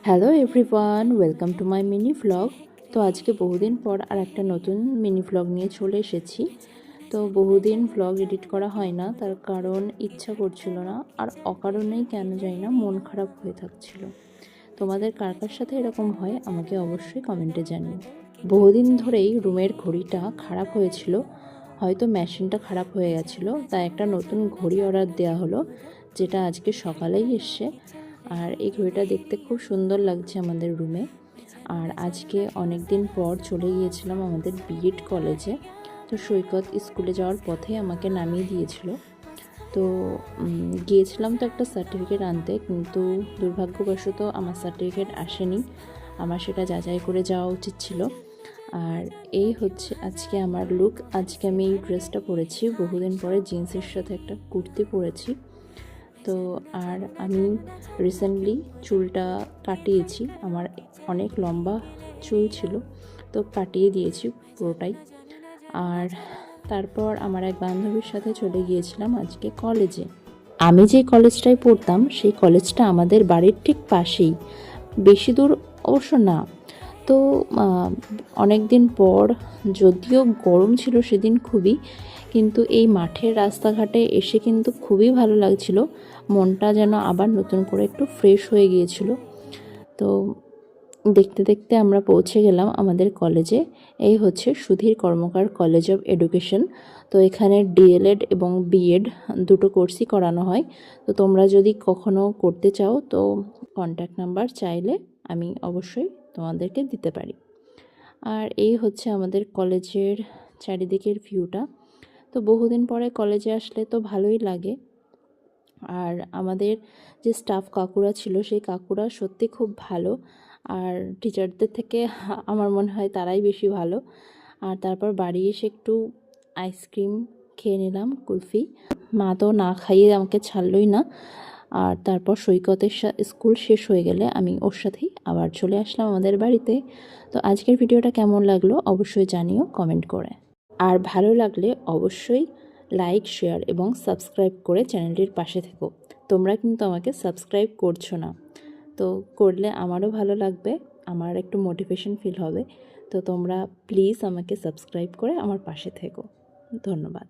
Hello everyone, welcome to my mini vlog. তো আজকে বহুদিন পর আর একটা নতুন মিনি ভ্লগ নিয়ে চলে এসেছি। তো বহুদিন ভ্লগ এডিট করা হয় না, তার কারণ ইচ্ছা করছিল না, আর অকারণেই কেন জানি না মন খারাপ হয়ে থাকছিল। তোমাদের কার কার সাথে এরকম হয় আমাকে অবশ্যই কমেন্টে জানিও। বহুদিন ধরেই রুমের ঘড়িটা খারাপ হয়েছিল, হয়তো মেশিনটা খারাপ হয়ে গেছিলো, তাই একটা নতুন ঘড়ি অর্ডার দেওয়া হলো, যেটা আজকে সকালেই এসছে। আর এই ঘড়িটা দেখতে খুব সুন্দর লাগছে আমাদের রুমে। আর আজকে অনেক দিন পর চলে গিয়েছিলাম আমাদের বিএড কলেজে। তো সৈকত স্কুলে যাওয়ার পথে আমাকে নামিয়ে দিয়েছিল। তো গিয়েছিলাম তো একটা সার্টিফিকেট আনতে, কিন্তু দুর্ভাগ্যবশত আমার সার্টিফিকেট আসেনি। আমার সেটা যাচাই করে যাওয়া উচিত ছিল। আর এই হচ্ছে আজকে আমার লুক। আজকে আমি এই ড্রেসটা পরেছি, বহুদিন পরে জিন্সের সাথে একটা কুর্তি পরেছি। তো আর আমি রিসেন্টলি চুলটা কাটিয়েছি, আমার অনেক লম্বা চুল ছিল, তো কাটিয়ে দিয়েছি পুরোটাই। আর তারপর আমার এক বান্ধবীর সাথে চলে গিয়েছিলাম আজকে কলেজে। আমি যে কলেজটায় পড়তাম সেই কলেজটা আমাদের বাড়ির ঠিক পাশেই, বেশি দূর অবশ্য না। তো অনেক দিন পর, যদিও গরম ছিল সেদিন খুবই, কিন্তু এই মাঠের রাস্তাঘাটে এসে কিন্তু খুবই ভালো লাগছিল। মনটা যেন আবার নতুন করে একটু ফ্রেশ হয়ে গিয়েছিল। তো দেখতে দেখতে আমরা পৌঁছে গেলাম আমাদের কলেজে। এই হচ্ছে সুধীর কর্মকার কলেজ অফ এডুকেশন। তো এখানে ডিএলএড এবং বিএড দুটো কোর্সই করানো হয়। তো তোমরা যদি কখনো করতে চাও তো কন্ট্যাক্ট নাম্বার চাইলে আমি অবশ্যই তোমাদেরকে দিতে পারি। আর এই হচ্ছে আমাদের কলেজের চারিদিকের ভিউটা। তো বহুদিন পরে কলেজে আসলে তো ভালোই লাগে। আর আমাদের যে স্টাফ কাকুরা ছিল সেই কাকুরা সত্যি খুব ভালো, আর টিচারদের থেকে আমার মনে হয় তারাই বেশি ভালো। আর তারপর বাড়ি এসে একটু আইসক্রিম খেয়ে নিলাম, কুলফি। মা তো না খাইয়ে আমাকে ছাড়লই না। আর তারপর সৈকতের স্কুল শেষ হয়ে গেলে আমি ওর সাথেই আবার চলে আসলাম আমাদের বাড়িতে। তো আজকের ভিডিওটা কেমন লাগলো অবশ্যই জানিও কমেন্ট করে। আর ভালো লাগলে অবশ্যই লাইক, শেয়ার এবং সাবস্ক্রাইব করে চ্যানেলটির পাশে থেকো। তোমরা কিন্তু আমাকে সাবস্ক্রাইব করছো না, তো করলে আমারও ভালো লাগবে, আমার একটু মোটিভেশন ফিল হবে। তো তোমরা প্লিজ আমাকে সাবস্ক্রাইব করে আমার পাশে থেকো। ধন্যবাদ।